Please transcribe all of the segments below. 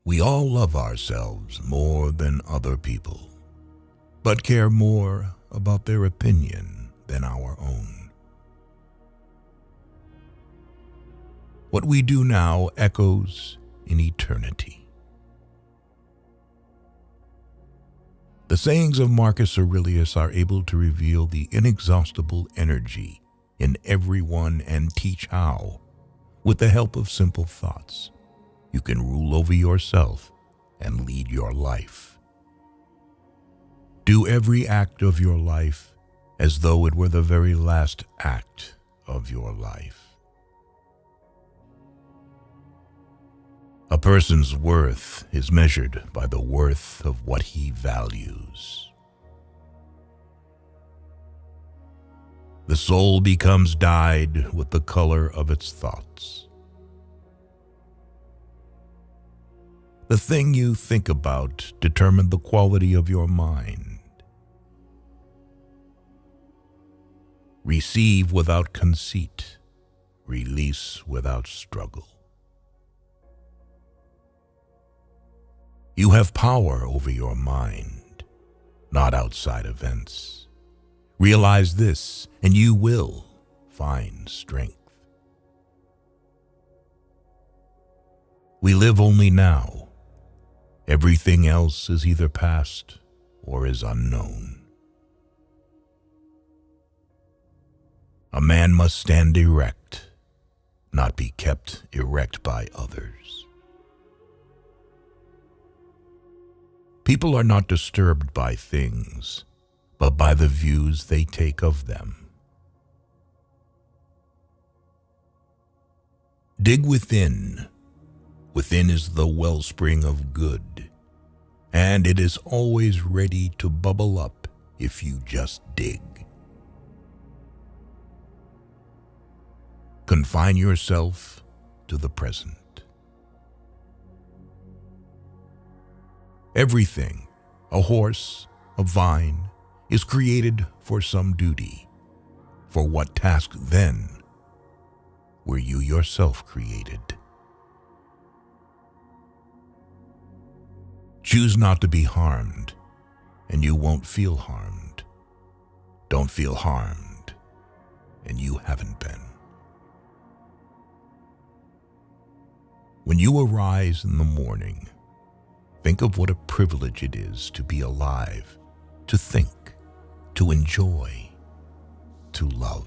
We all love ourselves more than other people, but care more about their opinion than our own. What we do now echoes in eternity. The sayings of Marcus Aurelius are able to reveal the inexhaustible energy in everyone and teach how, with the help of simple thoughts, you can rule over yourself and lead your life. Do every act of your life as though it were the very last act of your life. A person's worth is measured by the worth of what he values. The soul becomes dyed with the color of its thoughts. The thing you think about determines the quality of your mind. Receive without conceit, release without struggle. You have power over your mind, not outside events. Realize this, and you will find strength. We live only now. Everything else is either past or is unknown. A man must stand erect, not be kept erect by others. People are not disturbed by things, but by the views they take of them. Dig within. Within is the wellspring of good, and it is always ready to bubble up if you just dig. Confine yourself to the present. Everything, a horse, a vine, is created for some duty. For what task then were you yourself created? Choose not to be harmed, and you won't feel harmed. Don't feel harmed, and you haven't been. When you arise in the morning, think of what a privilege it is to be alive, to think, to enjoy, to love.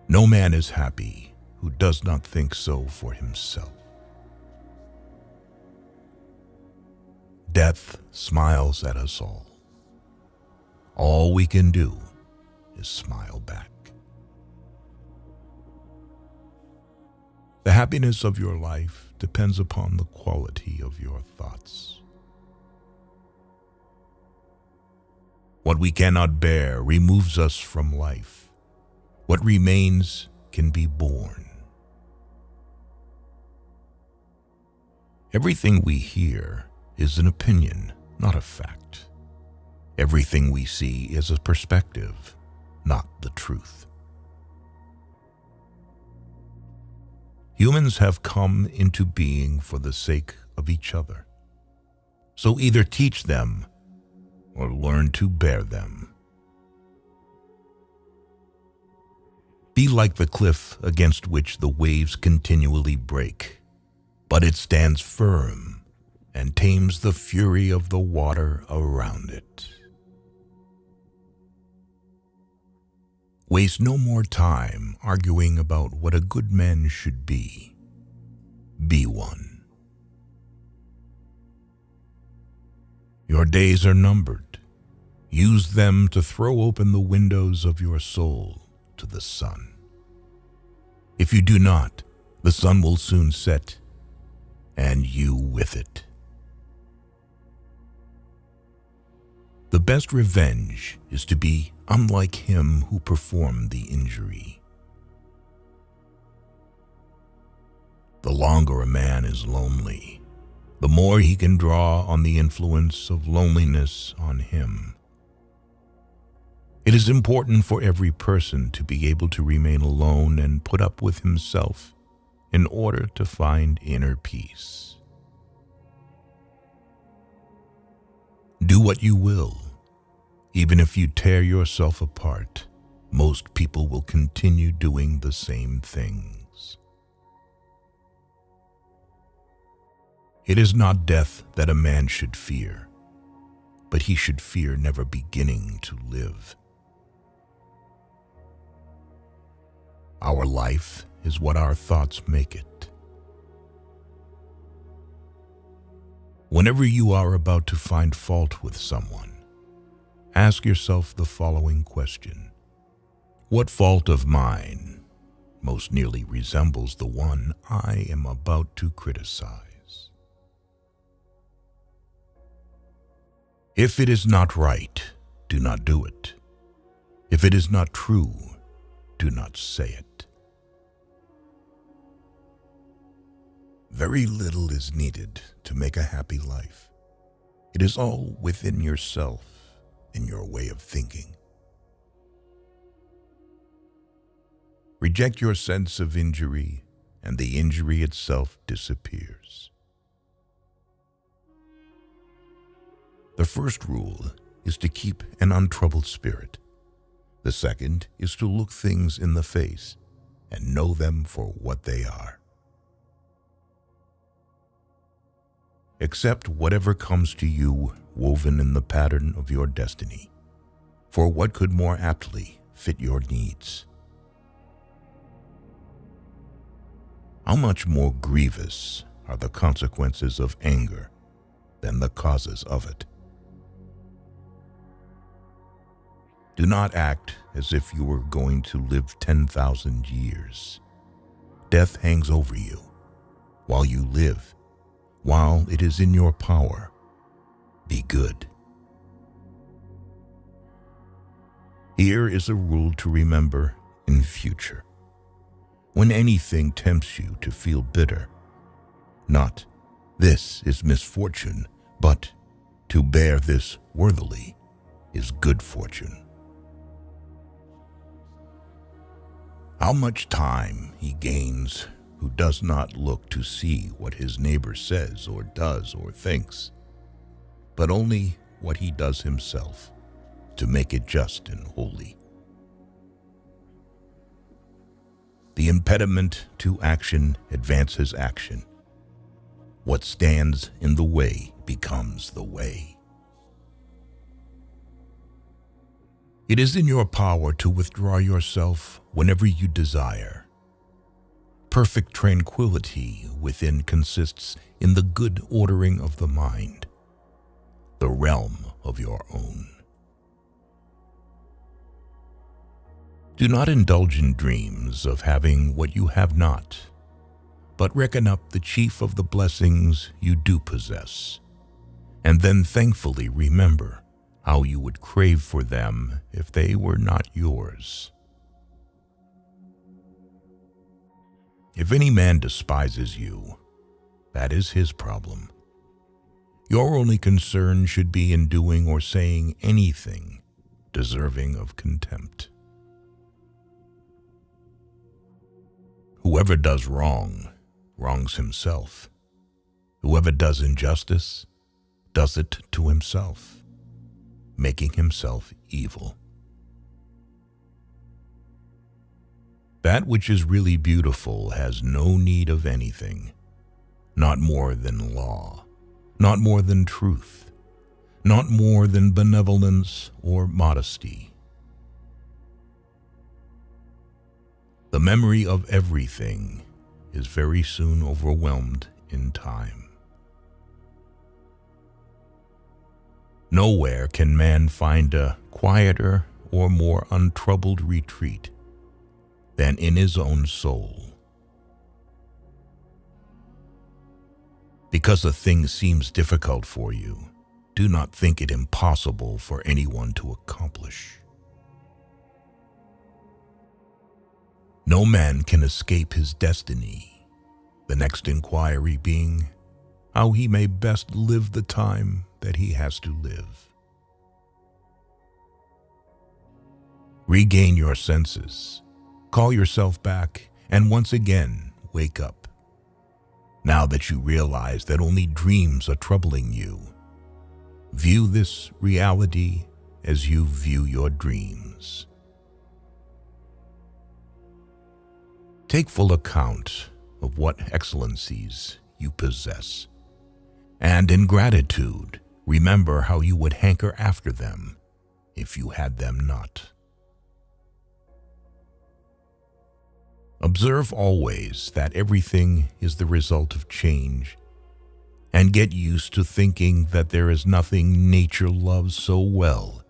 No man is happy who does not think so for himself. Death smiles at us all. All we can do is smile back. The happiness of your life depends upon the quality of your thoughts. What we cannot bear removes us from life. What remains can be born. Everything we hear is an opinion, not a fact. Everything we see is a perspective, not the truth. Humans have come into being for the sake of each other. So either teach them or learn to bear them. Be like the cliff against which the waves continually break, but it stands firm and tames the fury of the water around it. Waste no more time arguing about what a good man should be. Be one. Your days are numbered. Use them to throw open the windows of your soul to the sun. If you do not, the sun will soon set, and you with it. The best revenge is to be unlike him who performed the injury. The longer a man is lonely, the more he can draw on the influence of loneliness on him. It is important for every person to be able to remain alone and put up with himself in order to find inner peace. Do what you will, even if you tear yourself apart, most people will continue doing the same things. It is not death that a man should fear, but he should fear never beginning to live. Our life is what our thoughts make it. Whenever you are about to find fault with someone, ask yourself the following question: what fault of mine most nearly resembles the one I am about to criticize? If it is not right, do not do it. If it is not true, do not say it. Very little is needed to make a happy life. It is all within yourself and your way of thinking. Reject your sense of injury, and the injury itself disappears. The first rule is to keep an untroubled spirit. The second is to look things in the face and know them for what they are. Accept whatever comes to you woven in the pattern of your destiny, for what could more aptly fit your needs? How much more grievous are the consequences of anger than the causes of it? Do not act as if you were going to live 10,000 years. Death hangs over you while you live. While it is in your power, be good. Here is a rule to remember in future. When anything tempts you to feel bitter, not "this is misfortune," but "to bear this worthily is good fortune." How much time he gains who does not look to see what his neighbor says or does or thinks, but only what he does himself to make it just and holy. The impediment to action advances action. What stands in the way becomes the way. It is in your power to withdraw yourself whenever you desire. Perfect tranquility within consists in the good ordering of the mind, the realm of your own. Do not indulge in dreams of having what you have not, but reckon up the chief of the blessings you do possess, and then thankfully remember how you would crave for them if they were not yours. If any man despises you, that is his problem. Your only concern should be in doing or saying anything deserving of contempt. Whoever does wrong, wrongs himself. Whoever does injustice, does it to himself, making himself evil. That which is really beautiful has no need of anything, not more than law, not more than truth, not more than benevolence or modesty. The memory of everything is very soon overwhelmed in time. Nowhere can man find a quieter or more untroubled retreat than in his own soul. Because a thing seems difficult for you, do not think it impossible for anyone to accomplish. No man can escape his destiny, the next inquiry being how he may best live the time that he has to live. Regain your senses, call yourself back, and once again wake up Now that you realize that only dreams are troubling you, view this reality as you view your dreams. Take full account of what excellencies you possess, and in gratitude, remember how you would hanker after them if you had them not. Observe always that everything is the result of change, and get used to thinking that there is nothing nature loves so well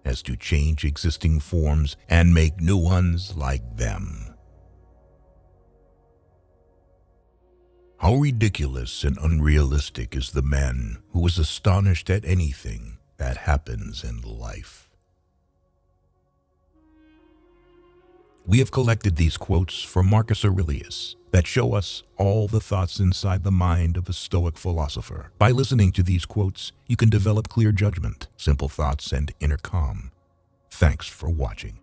as to change existing forms and make new ones like them. How ridiculous and unrealistic is the man who is astonished at anything that happens in life. We have collected these quotes from Marcus Aurelius that show us all the thoughts inside the mind of a Stoic philosopher. By listening to these quotes, you can develop clear judgment, simple thoughts, and inner calm. Thanks for watching.